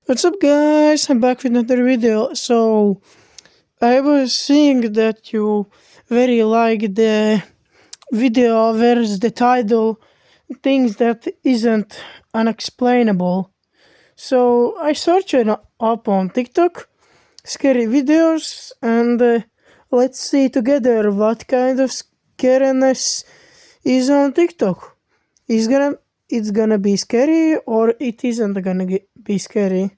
What's up, guys? I'm back with another video. So, I was seeing that you very like the video where's the title things that isn't unexplainable. So, I searched it up on TikTok, scary videos, and let's see together what kind of scariness is on TikTok. Is gonna it's gonna be scary or it isn't gonna be scary?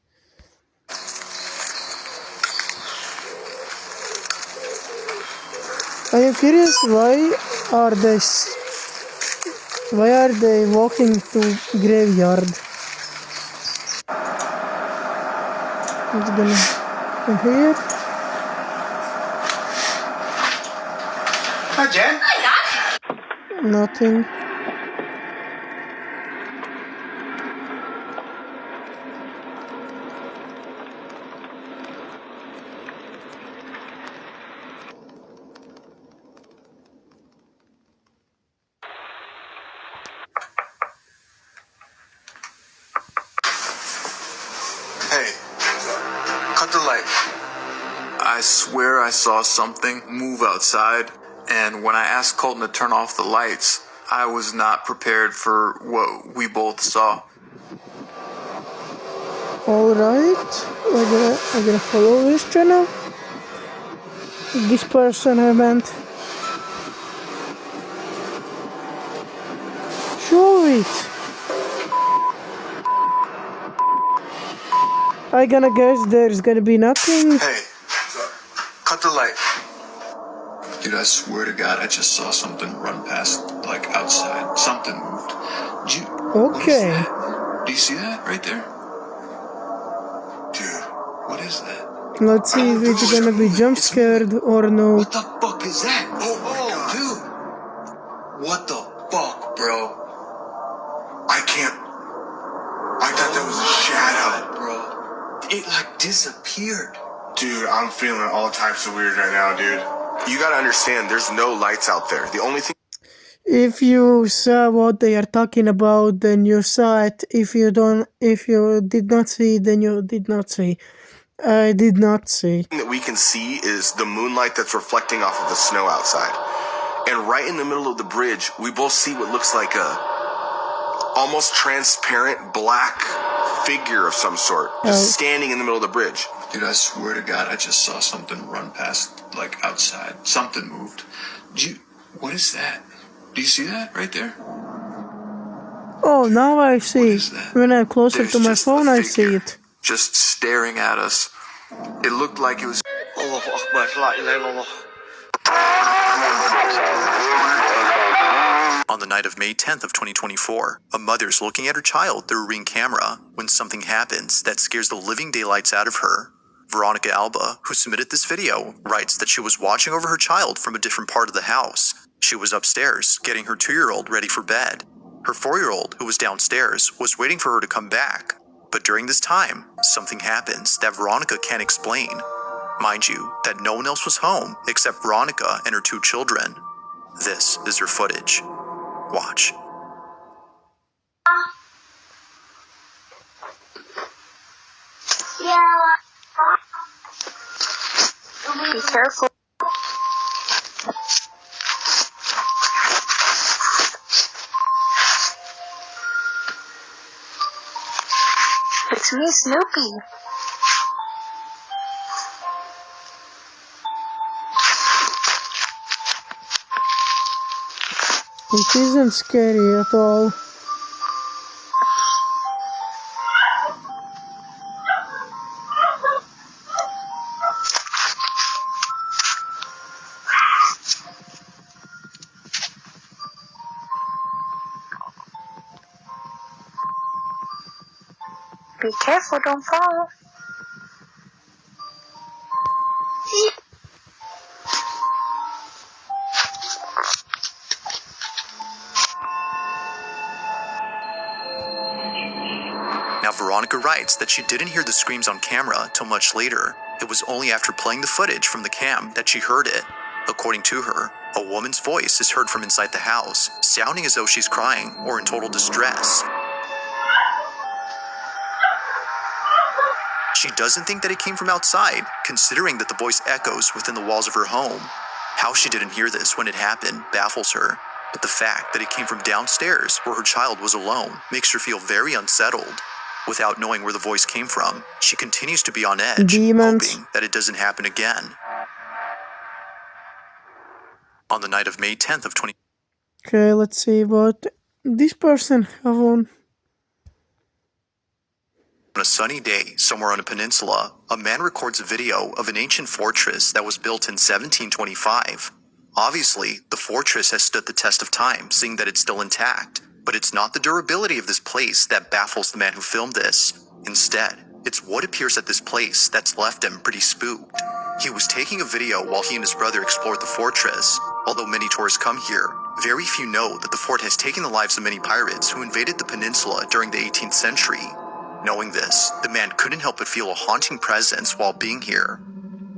I am curious why are they walking to graveyard? What's gonna in here? Hi, Jen. Nothing. Hey, cut the light. I swear I saw something move outside, and when I asked Colton to turn off the lights, I was not prepared for what we both saw. Alright. I'm gonna follow this channel. This person I meant. Show it. I gonna guess there's gonna be nothing. Hey, cut the light. Dude, I swear to God, I just saw something run past, like outside. Something moved. Okay. What is that? Do you see that right there? Dude, what is that? Let's see if it's gonna be jump scared or no. What the fuck is that? Oh, dude. What the fuck, bro? I thought that was a shadow. Bro. It like disappeared. Dude, I'm feeling all types of weird right now, dude. You gotta understand, there's no lights out there. The only thing... If you saw what they are talking about, then you saw it. If you did not see, then you did not see. I did not see. that we can see is the moonlight that's reflecting off of the snow outside. And right in the middle of the bridge, we both see what looks like a almost transparent black figure of some sort, just standing in the middle of the bridge. Dude, I swear to God, I just saw something run past, like outside. Something moved. What is that? Do you see that right there? Oh, now I see. What is that? When I'm closer There's to my just a phone, I see figure it. just staring at us. It looked like it was... On the night of May 10th of 2024, a mother's looking at her child through a Ring camera when something happens that scares the living daylights out of her. Veronica Alba, who submitted this video, writes that she was watching over her child from a different part of the house. She was upstairs, getting her 2-year-old ready for bed. Her 4-year-old, who was downstairs, was waiting for her to come back. But during this time, something happens that Veronica can't explain. Mind you, that no one else was home except Veronica and her 2 children. This is her footage. Watch. Be careful. It's me, Snoopy. It isn't scary at all. Be careful, don't fall. Now, Veronica writes that she didn't hear the screams on camera till much later. It was only after playing the footage from the cam that she heard it. According to her, a woman's voice is heard from inside the house, sounding as though she's crying or in total distress. She doesn't think that it came from outside, considering that the voice echoes within the walls of her home. How she didn't hear this when it happened baffles her, but the fact that it came from downstairs where her child was alone makes her feel very unsettled. Without knowing where the voice came from, she continues to be on edge, Demons. hoping that it doesn't happen again. On the night of May 10th of 20... Okay, let's see what this person have on. On a sunny day, somewhere on a peninsula, a man records a video of an ancient fortress that was built in 1725. Obviously, the fortress has stood the test of time, seeing that it's still intact. But it's not the durability of this place that baffles the man who filmed this. Instead, it's what appears at this place that's left him pretty spooked. He was taking a video while he and his brother explored the fortress. Although many tourists come here, very few know that the fort has taken the lives of many pirates who invaded the peninsula during the 18th century. Knowing this, the man couldn't help but feel a haunting presence while being here.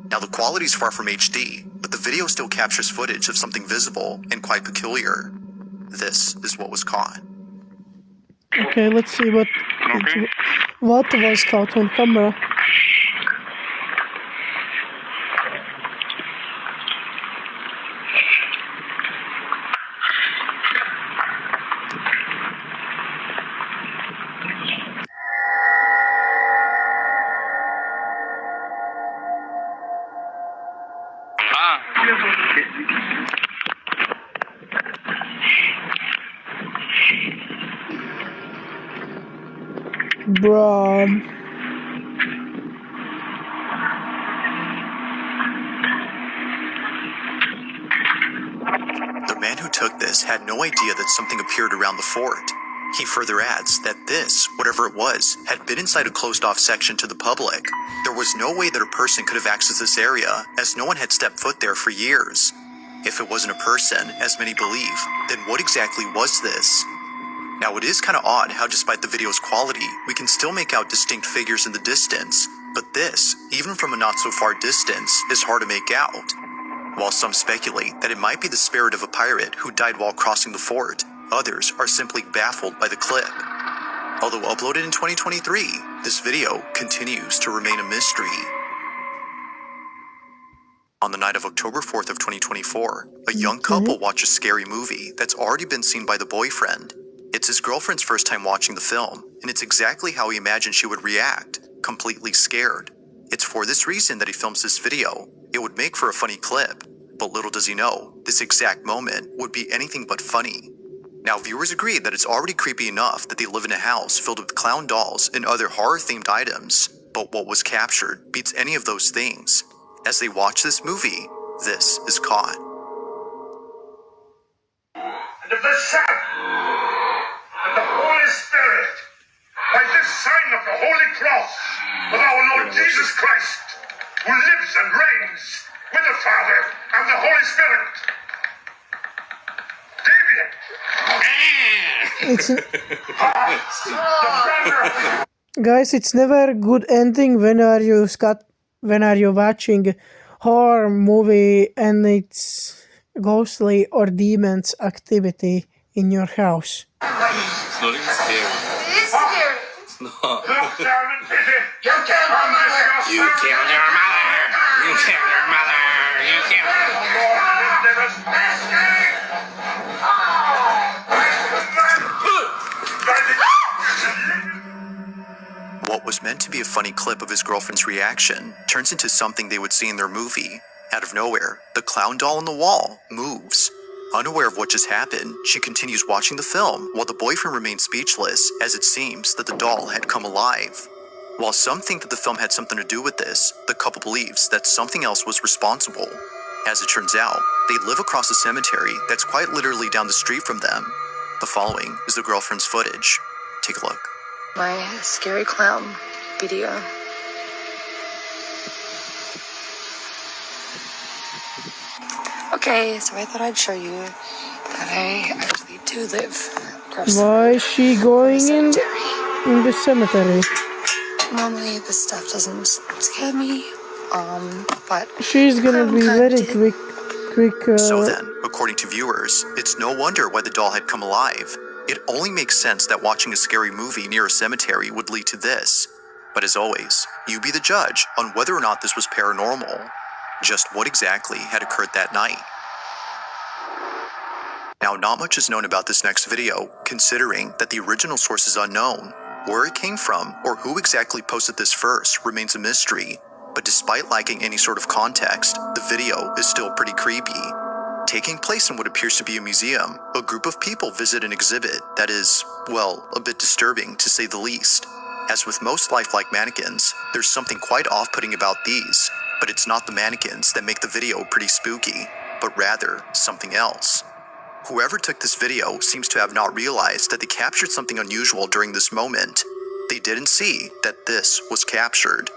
Now the quality is far from HD, but the video still captures footage of something visible and quite peculiar. This is what was caught. Okay, let's see what was caught on camera. Bruh. The man who took this had no idea that something appeared around the fort. He further adds that this, whatever it was, had been inside a closed-off section to the public. There was no way that a person could have accessed this area, as no one had stepped foot there for years. If it wasn't a person, as many believe, then what exactly was this? Now it is kind of odd how despite the video's quality, we can still make out distinct figures in the distance, but this, even from a not-so-far distance, is hard to make out. While some speculate that it might be the spirit of a pirate who died while crossing the fort, others are simply baffled by the clip. Although uploaded in 2023, this video continues to remain a mystery. On the night of October 4th of 2024, a young couple watch a scary movie that's already been seen by the boyfriend. It's his girlfriend's first time watching the film, and it's exactly how he imagined she would react, completely scared. It's for this reason that he films this video. It would make for a funny clip, but little does he know, this exact moment would be anything but funny. Now viewers agree that it's already creepy enough that they live in a house filled with clown dolls and other horror-themed items, but what was captured beats any of those things. As they watch this movie, this is caught. And of the Son, and the Holy Spirit, by this sign of the Holy Cross, with our Lord Jesus Christ, who lives and reigns with the Father and the Holy Spirit. David! Guys, it's never a good ending when are you watching horror movie and it's ghostly or demons activity in your house. It's not even scary. It is scary. It's not. Look down and pity. You killed my mother. You killed your mother. You killed your mother. You killed her. What was meant to be a funny clip of his girlfriend's reaction turns into something they would see in their movie. Out of nowhere, the clown doll on the wall moves. Unaware of what just happened, she continues watching the film while the boyfriend remains speechless, as it seems that the doll had come alive. While some think that the film had something to do with this, the couple believes that something else was responsible. As it turns out, they live across a cemetery that's quite literally down the street from them. The following is the girlfriend's footage. Take a look. My scary clown video. Okay, so I thought I'd show you that I actually do live across Why is she going in the cemetery? Normally this stuff doesn't scare me, but She's gonna be very quick. So then, according to viewers, it's no wonder why the doll had come alive. It only makes sense that watching a scary movie near a cemetery would lead to this. But as always, you be the judge on whether or not this was paranormal. Just what exactly had occurred that night? Now, not much is known about this next video, considering that the original source is unknown. Where it came from, or who exactly posted this first, remains a mystery. But despite lacking any sort of context, the video is still pretty creepy. Taking place in what appears to be a museum, a group of people visit an exhibit that is, well, a bit disturbing to say the least. As with most lifelike mannequins, there's something quite off-putting about these, but it's not the mannequins that make the video pretty spooky, but rather something else. Whoever took this video seems to have not realized that they captured something unusual during this moment. They didn't see that this was captured.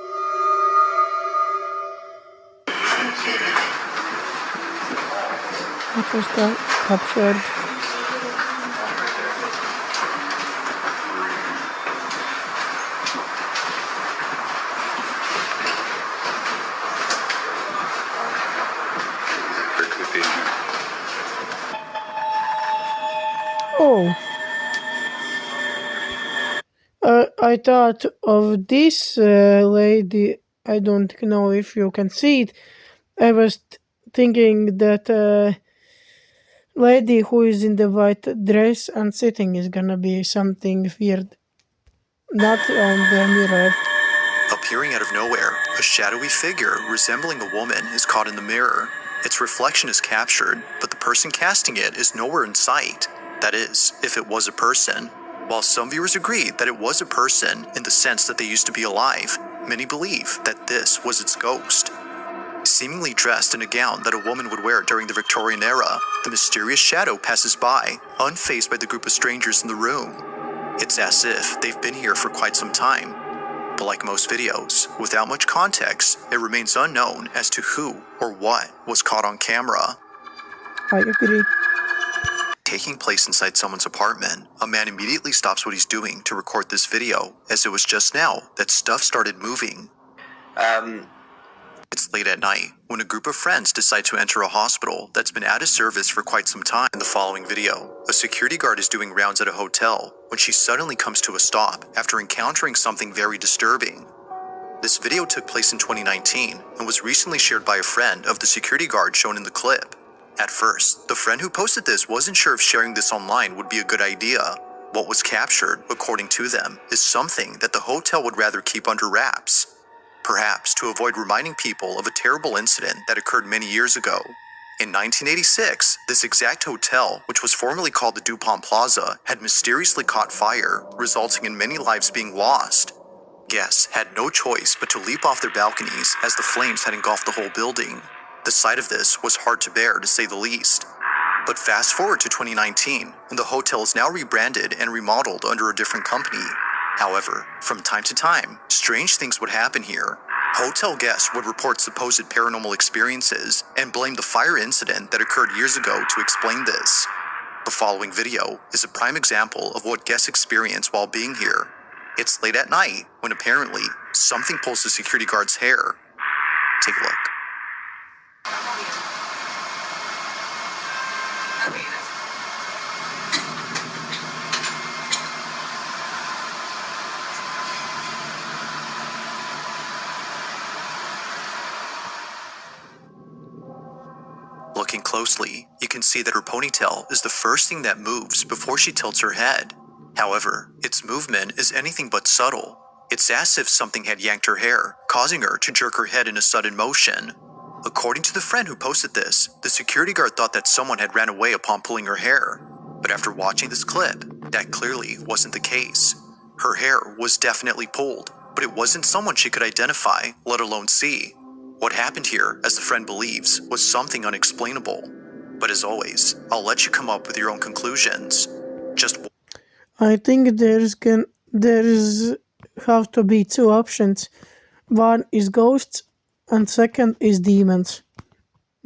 What was captured? Oh. I thought of this lady. I don't know if you can see it. I was thinking that lady who is in the white dress and sitting is gonna be something weird. Not on the mirror. Appearing out of nowhere, a shadowy figure resembling a woman is caught in the mirror. Its reflection is captured, but the person casting it is nowhere in sight. That is, if it was a person. While some viewers agree that it was a person in the sense that they used to be alive, many believe that this was its ghost. Seemingly dressed in a gown that a woman would wear during the Victorian era, the mysterious shadow passes by, unfazed by the group of strangers in the room. It's as if they've been here for quite some time. But like most videos, without much context, it remains unknown as to who or what was caught on camera. I agree. Taking place inside someone's apartment, a man immediately stops what he's doing to record this video, as it was just now that stuff started moving. It's late at night when a group of friends decide to enter a hospital that's been out of service for quite some time. In the following video, a security guard is doing rounds at a hotel when she suddenly comes to a stop after encountering something very disturbing. This video took place in 2019 and was recently shared by a friend of the security guard shown in the clip. At first, the friend who posted this wasn't sure if sharing this online would be a good idea. What was captured, according to them, is something that the hotel would rather keep under wraps. Perhaps to avoid reminding people of a terrible incident that occurred many years ago. In 1986, this exact hotel, which was formerly called the DuPont Plaza, had mysteriously caught fire, resulting in many lives being lost. Guests had no choice but to leap off their balconies as the flames had engulfed the whole building. The sight of this was hard to bear, to say the least. But fast forward to 2019, and the hotel is now rebranded and remodeled under a different company. However, from time to time, strange things would happen here. Hotel guests would report supposed paranormal experiences and blame the fire incident that occurred years ago to explain this. The following video is a prime example of what guests experience while being here. It's late at night when apparently something pulls the security guard's hair. Take a look. Looking closely, you can see that her ponytail is the first thing that moves before she tilts her head. However, its movement is anything but subtle. It's as if something had yanked her hair, causing her to jerk her head in a sudden motion. According to the friend who posted this, the security guard thought that someone had ran away upon pulling her hair. But after watching this clip, that clearly wasn't the case. Her hair was definitely pulled, but it wasn't someone she could identify, let alone see. What happened here, as the friend believes, was something unexplainable. But as always, I'll let you come up with your own conclusions. I think there's have to be two options. One is ghosts, and second is demons.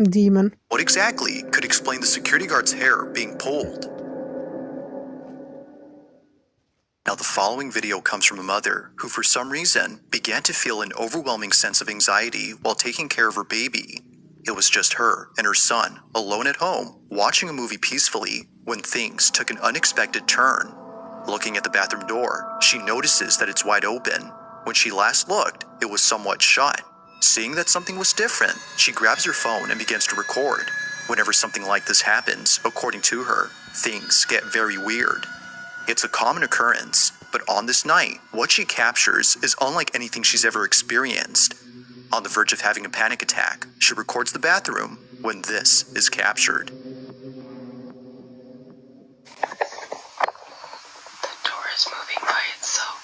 Demon. What exactly could explain the security guard's hair being pulled? Now, the following video comes from a mother who, for some reason, began to feel an overwhelming sense of anxiety while taking care of her baby. It was just her and her son, alone at home, watching a movie peacefully, when things took an unexpected turn. Looking at the bathroom door, she notices that it's wide open. When she last looked, it was somewhat shut. Seeing that something was different, she grabs her phone and begins to record. Whenever something like this happens, according to her, things get very weird. It's a common occurrence, but on this night, what she captures is unlike anything she's ever experienced. On the verge of having a panic attack, she records the bathroom when this is captured. The door is moving by itself.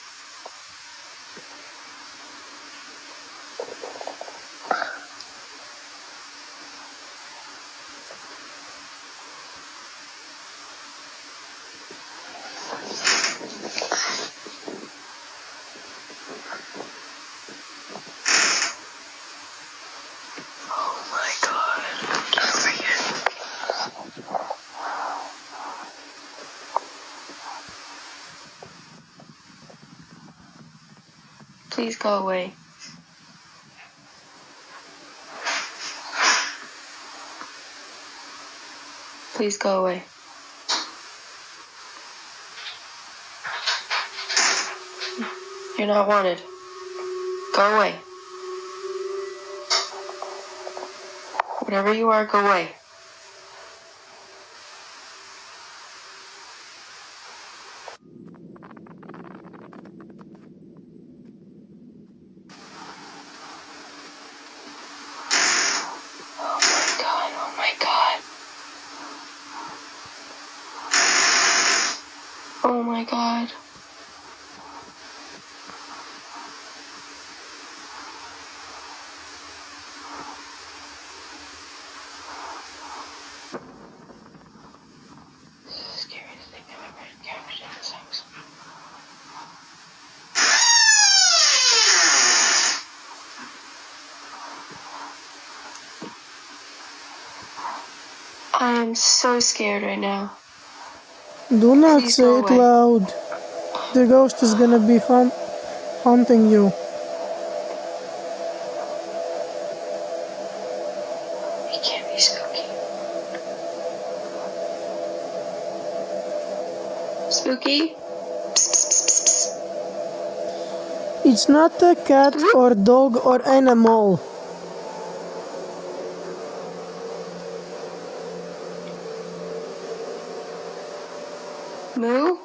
Oh my God. Get over here. Please go away. Please go away. You're not wanted. Go away. Whatever you are, go away. Oh my God, oh my God. Oh my God. This is the scariest thing I've ever encountered in this house. I am so scared right now. Do not Please say go it away. loud. The ghost is gonna be haunting you. It can't be spooky. Spooky? It's not a cat or dog or animal. Moo?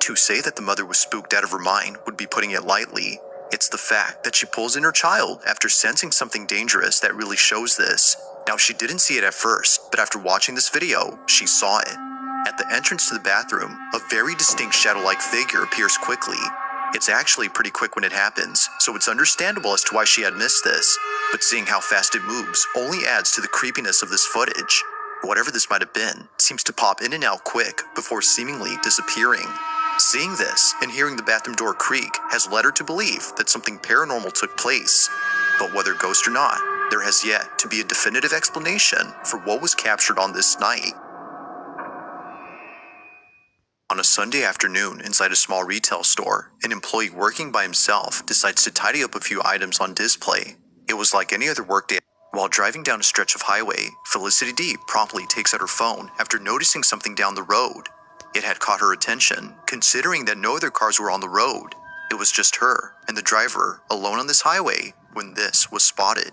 To say that the mother was spooked out of her mind would be putting it lightly. It's the fact that she pulls in her child after sensing something dangerous that really shows this. Now, she didn't see it at first, but after watching this video, she saw it. At the entrance to the bathroom, a very distinct shadow-like figure appears quickly. It's actually pretty quick when it happens, so it's understandable as to why she had missed this. But seeing how fast it moves only adds to the creepiness of this footage. Whatever this might have been seems to pop in and out quick before seemingly disappearing. Seeing this and hearing the bathroom door creak has led her to believe that something paranormal took place. But whether ghost or not, there has yet to be a definitive explanation for what was captured on this night. On a Sunday afternoon inside a small retail store, an employee working by himself decides to tidy up a few items on display. It was like any other workday. While driving down a stretch of highway, Felicity D promptly takes out her phone after noticing something down the road. It had caught her attention, considering that no other cars were on the road. It was just her and the driver alone on this highway when this was spotted.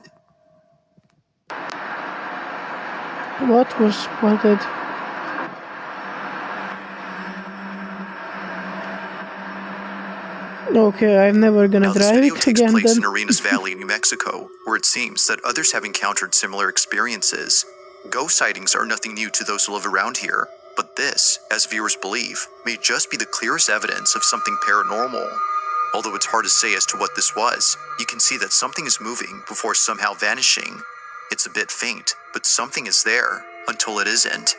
What was spotted? Okay, I'm never gonna Now, this drive video it takes again place then. in Arenas Valley, New Mexico, where it seems that others have encountered similar experiences. Ghost sightings are nothing new to those who live around here, but this, as viewers believe, may just be the clearest evidence of something paranormal. Although it's hard to say as to what this was, you can see that something is moving before somehow vanishing. It's a bit faint, but something is there until it isn't.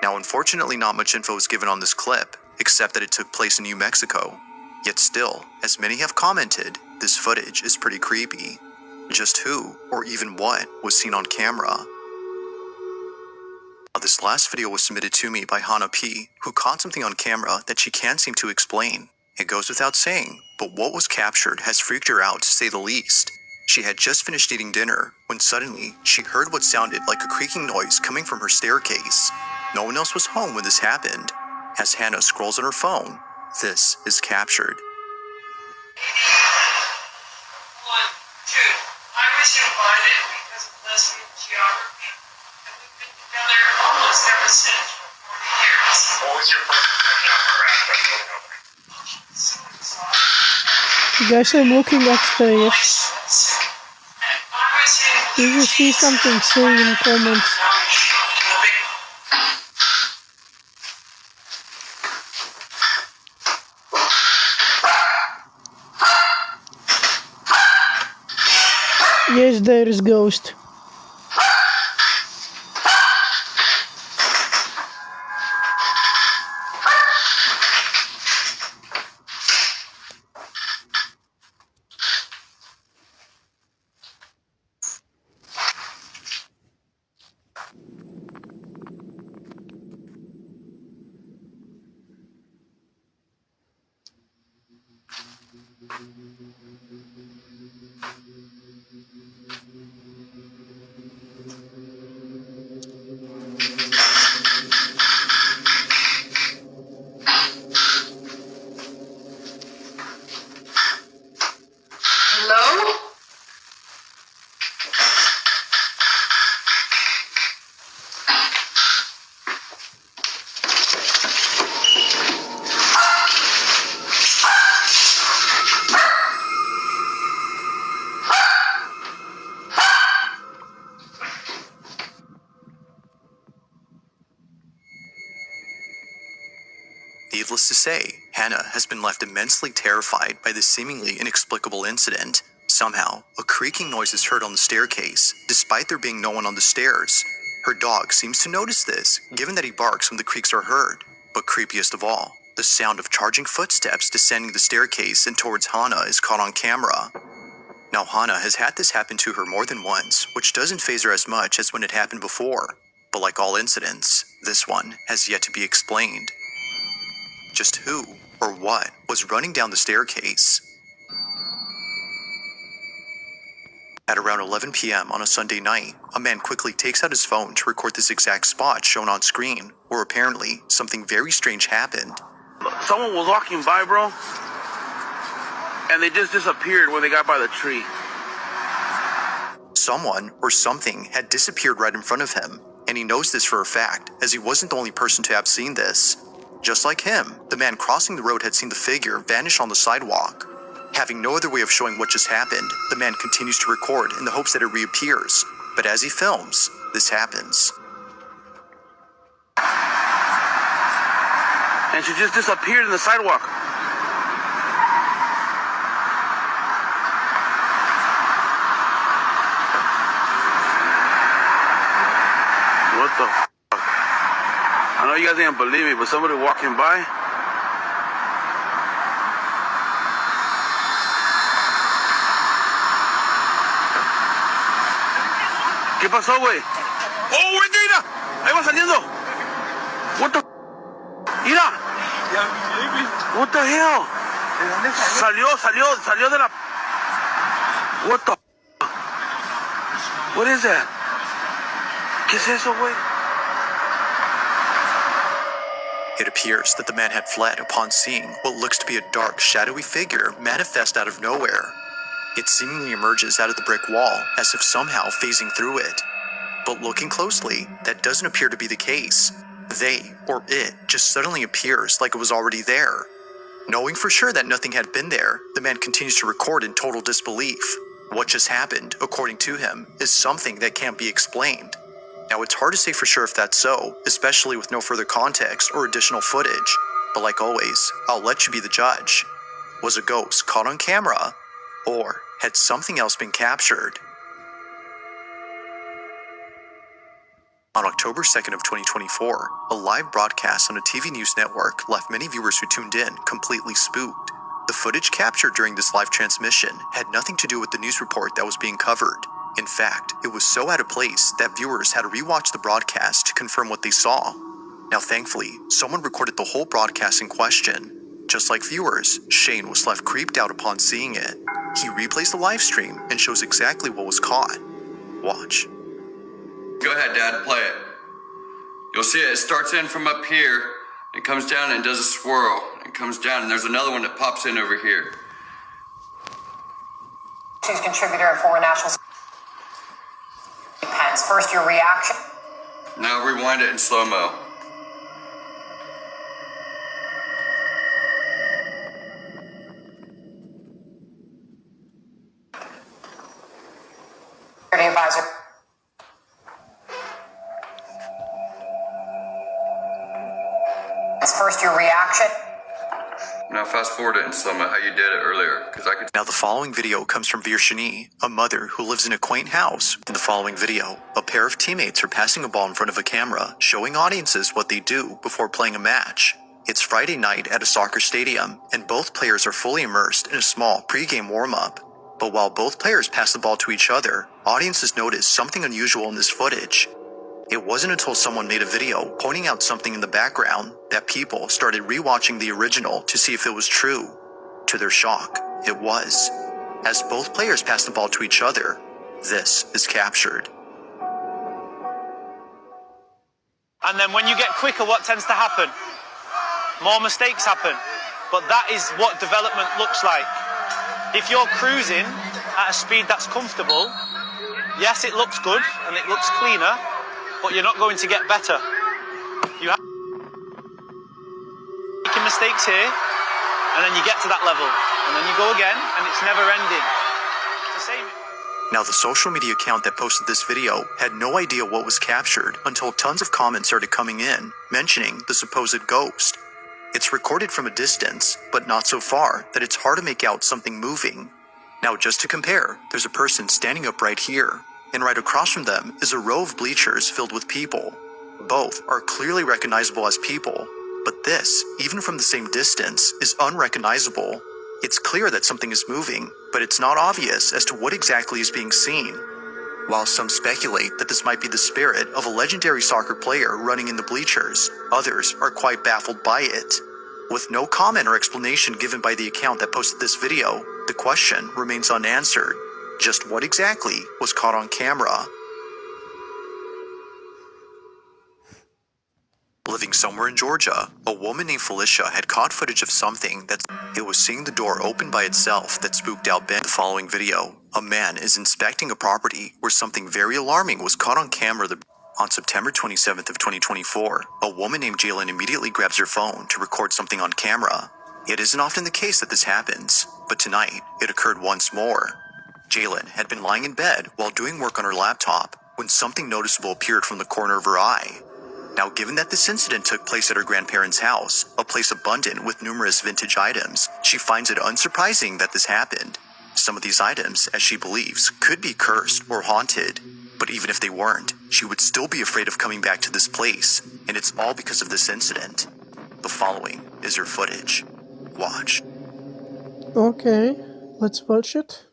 Now, unfortunately, not much info is given on this clip, except that it took place in New Mexico. Yet still, as many have commented, this footage is pretty creepy. Just who, or even what, was seen on camera? Now, this last video was submitted to me by Hannah P., who caught something on camera that she can't seem to explain. It goes without saying, but what was captured has freaked her out to say the least. She had just finished eating dinner when suddenly she heard what sounded like a creaking noise coming from her staircase. No one else was home when this happened. As Hannah scrolls on her phone, this is captured. One, two. I was invited because of lesbian geography, and we've been together almost ever since for 40 years. What was your first impression of her after phoning over? So exotic. Guys, I'm looking upstairs. And I was in If you see something, say in comments. Yes, there is ghost. Hello? Needless to say, Hannah has been left immensely terrified by this seemingly inexplicable incident. Somehow, a creaking noise is heard on the staircase, despite there being no one on the stairs. Her dog seems to notice this, given that he barks when the creaks are heard. But creepiest of all, the sound of charging footsteps descending the staircase and towards Hannah is caught on camera. Now, Hannah has had this happen to her more than once, which doesn't faze her as much as when it happened before. But like all incidents, this one has yet to be explained. Just who or what was running down the staircase? At around 11 p.m. on a Sunday night, a man quickly takes out his phone to record this exact spot shown on screen, where apparently something very strange happened. Someone was walking by, bro, and they just disappeared when they got by the tree. Someone or something had disappeared right in front of him, and he knows this for a fact, as he wasn't the only person to have seen this. Just like him, the man crossing the road had seen the figure vanish on the sidewalk. Having no other way of showing what just happened, the man continues to record in the hopes that it reappears. But as he films, this happens. And she just disappeared in the sidewalk. What the f***? I know you guys didn't believe me, but somebody walking by. ¿Qué pasó, güey? ¡Oh, güey, mira! Ahí va saliendo. What the f***? Mira. What the hell? Salió de la... What the f***? What is that? ¿Qué es eso, güey? It appears that the man had fled upon seeing what looks to be a dark, shadowy figure manifest out of nowhere. It seemingly emerges out of the brick wall as if somehow phasing through it. But looking closely, that doesn't appear to be the case. They, or it, just suddenly appears like it was already there. Knowing for sure that nothing had been there, the man continues to record in total disbelief. What just happened, according to him, is something that can't be explained. Now, it's hard to say for sure if that's so, especially with no further context or additional footage. But like always, I'll let you be the judge. Was a ghost caught on camera, or had something else been captured? On October 2nd of 2024, a live broadcast on a TV news network left many viewers who tuned in completely spooked. The footage captured during this live transmission had nothing to do with the news report that was being covered. In fact, it was so out of place that viewers had to rewatch the broadcast to confirm what they saw. Now, thankfully, someone recorded the whole broadcast in question. Just like viewers, Shane was left creeped out upon seeing it. He replays the live stream and shows exactly what was caught. Watch. Go ahead, Dad, play it. You'll see it starts in from up here, it comes down and does a swirl. It comes down and there's another one that pops in over here. contributor and former national Pence. First, your reaction. Now rewind it in slow-mo. Advisor. First, your reaction. Now fast forward it in slow-mo how you did it earlier, because I could. Now the following video comes from Virshini, a mother who lives in a quaint house. In the following video, a pair of teammates are passing a ball in front of a camera, showing audiences what they do before playing a match. It's Friday night at a soccer stadium, and both players are fully immersed in a small pre-game warm-up. But while both players pass the ball to each other, audiences notice something unusual in this footage. It wasn't until someone made a video pointing out something in the background that people started rewatching the original to see if it was true. To their shock, it was. As both players pass the ball to each other, this is captured. And then when you get quicker, what tends to happen? More mistakes happen. But that is what development looks like. If you're cruising at a speed that's comfortable, yes, it looks good and it looks cleaner, but you're not going to get better. You have making mistakes here, and then you get to that level, and then you go again, and it's never ending. It's the same. Now, the social media account that posted this video had no idea what was captured until tons of comments started coming in, mentioning the supposed ghost. It's recorded from a distance, but not so far that it's hard to make out something moving. Now, just to compare, there's a person standing up right here, and right across from them is a row of bleachers filled with people. Both are clearly recognizable as people, but this, even from the same distance, is unrecognizable. It's clear that something is moving, but it's not obvious as to what exactly is being seen. While some speculate that this might be the spirit of a legendary soccer player running in the bleachers, others are quite baffled by it. With no comment or explanation given by the account that posted this video, the question remains unanswered. Just what exactly was caught on camera? Living somewhere in Georgia, a woman named Felicia had caught footage of something that it was seeing the door open by itself that spooked out Ben. In the following video, a man is inspecting a property where something very alarming was caught on camera. On September 27th of 2024, a woman named Jalen immediately grabs her phone to record something on camera. It isn't often the case that this happens, but tonight it occurred once more. Jalen had been lying in bed while doing work on her laptop when something noticeable appeared from the corner of her eye. Now, given that this incident took place at her grandparents' house, a place abundant with numerous vintage items, she finds it unsurprising that this happened. Some of these items, as she believes, could be cursed or haunted. But even if they weren't, she would still be afraid of coming back to this place, and it's all because of this incident. The following is her footage. Watch. Okay, let's watch it.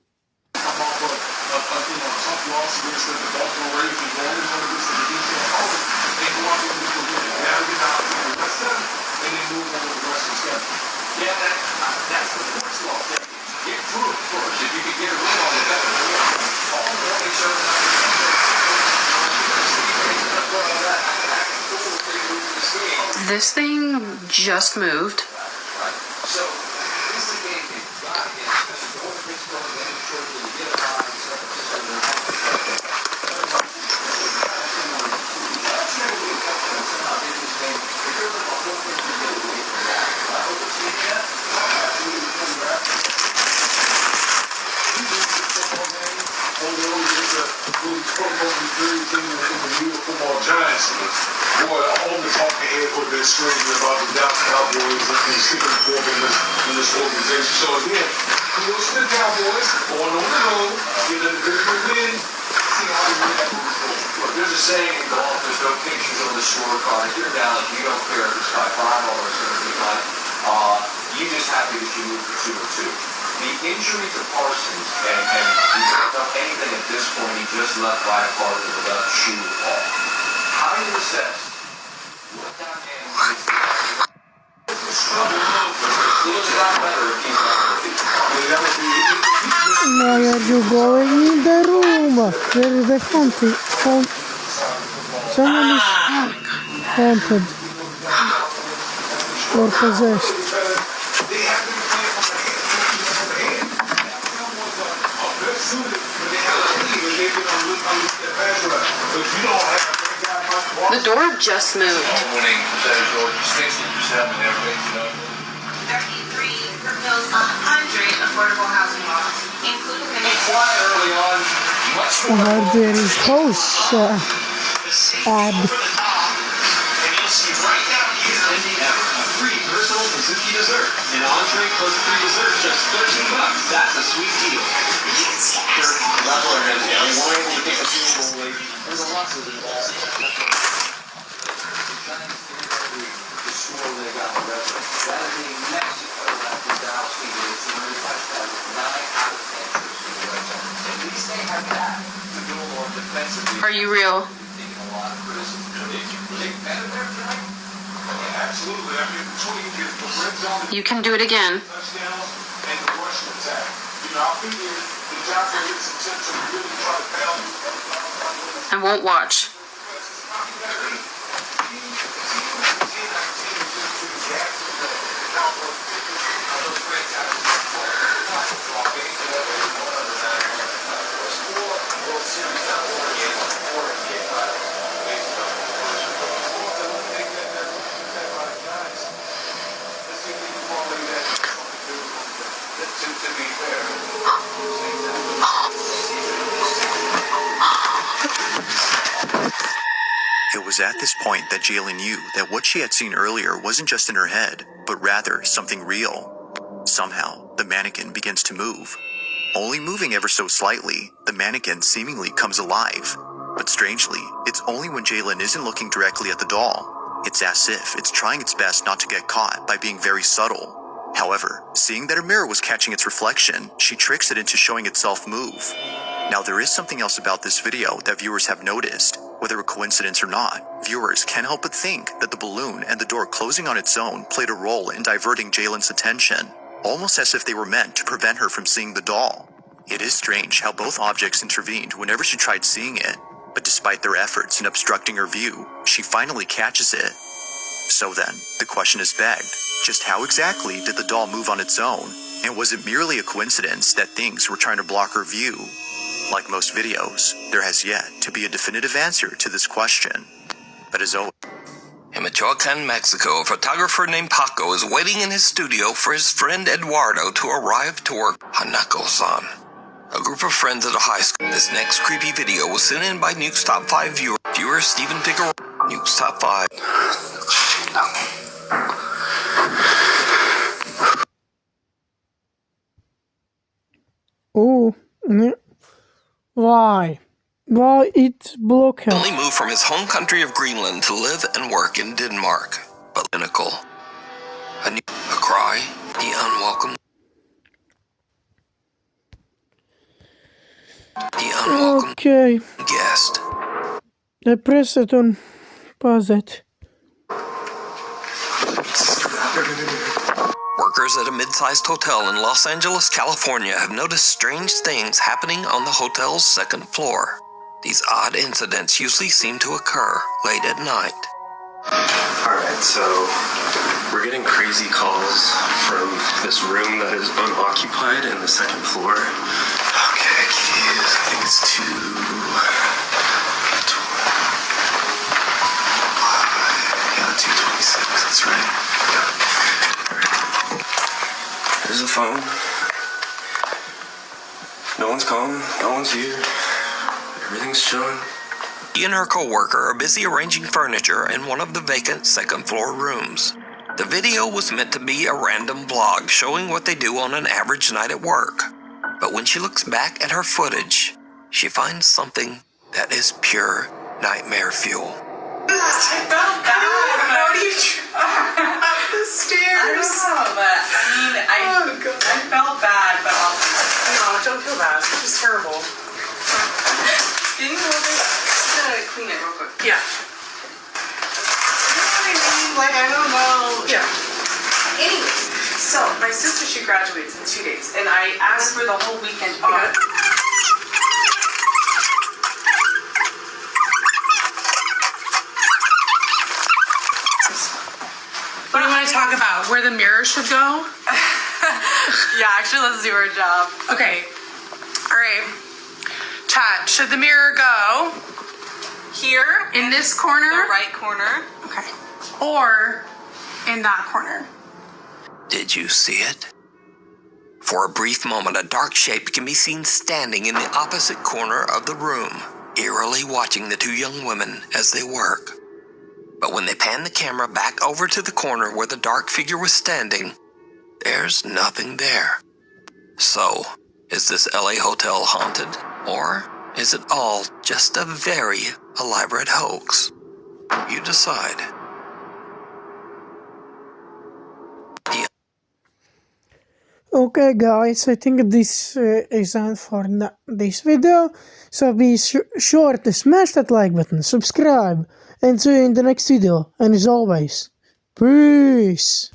This thing just moved. Boy, all the talking head put that screaming about the Dallas Cowboys and sticking fork in this organization. So again, kudos to the Cowboys going on the road, getting a good win. See how we win that moving forward. Look, there's a saying in golf, there's no pictures on the scorecard. If you're down, you don't care if it's by 5 or it's going to be like, you just happy that you moved to 2 or 2. The injury to Parsons, and he picked up anything at this point, he just left right part of the left shoe off. How do you assess what that man is? He looks a lot better if he's not. Why are you going in the room? There is a haunted. Someone is haunted or possessed. The door just moved. 33 propels 100 affordable housing laws, including the Well, there is house ad. And you'll see right down here, a free personal Suzuki dessert. An entree plus free dessert, just $13. That's a sweet deal. That's what I'm going to do. I mean, we're able to pick a few more. There's a lot of involved. The store they got the restaurant. That is in Mexico. That's in Dallas. It's 9 out of 10. At least they have that to go on defensively. Are you real? You can do it again. I won't watch. It was at this point that Jaylen knew that what she had seen earlier wasn't just in her head, but rather something real. Somehow, the mannequin begins to move. Only moving ever so slightly, the mannequin seemingly comes alive. But strangely, it's only when Jaylen isn't looking directly at the doll. It's as if it's trying its best not to get caught by being very subtle. However, seeing that her mirror was catching its reflection, she tricks it into showing itself move. Now, there is something else about this video that viewers have noticed. Whether a coincidence or not, viewers can't help but think that the balloon and the door closing on its own played a role in diverting Jaylen's attention, almost as if they were meant to prevent her from seeing the doll. It is strange how both objects intervened whenever she tried seeing it, but despite their efforts in obstructing her view, she finally catches it. So then, the question is begged, just how exactly did the doll move on its own? And was it merely a coincidence that things were trying to block her view? Like most videos, there has yet to be a definitive answer to this question. But as always, in Michoacan, Mexico, a photographer named Paco is waiting in his studio for his friend Eduardo to arrive to work. Hanako-san, a group of friends at a high school. This next creepy video was sent in by Nuke's Top 5 viewer Steven Figueroa. Nuke's Top 5. Oh, why? Why it's blocked? He only moved from his home country of Greenland to live and work in Denmark. But cynical. A cry, the unwelcome. Okay. Guest. I press it on pause it. Workers at a mid-sized hotel in Los Angeles, California have noticed strange things happening on the hotel's second floor. These odd incidents usually seem to occur late at night. Alright, so we're getting crazy calls from this room that is unoccupied in the second floor. Okay, keys, I think it's 226, that's right. There's a phone. No one's calling, no one's here. Everything's chilling. He and her co-worker are busy arranging furniture in one of the vacant second floor rooms. The video was meant to be a random vlog showing what they do on an average night at work. But when she looks back at her footage, she finds something that is pure nightmare fuel. I felt bad. How do you up the stairs? I felt bad, but no, don't feel bad. It was terrible. Didn't you want to clean it real quick? Yeah. You know what I mean? Like, I don't know. Yeah. Anyways, so my sister, she graduates in 2 days, and I asked for the whole weekend off. What do you want to talk about? Where the mirror should go? Yeah, actually, let's do our job. Okay. All right. Pat, should the mirror go Here. in this corner? The right corner. Okay. Or in that corner? Did you see it? For a brief moment, a dark shape can be seen standing in the opposite corner of the room, eerily watching the two young women as they work. But when they pan the camera back over to the corner where the dark figure was standing, there's nothing there. So, is this LA hotel haunted? Or is it all just a very elaborate hoax? You decide. Okay guys, I think this is all for this video, so be sure to smash that like button, subscribe, and see you in the next video, and as always, peace!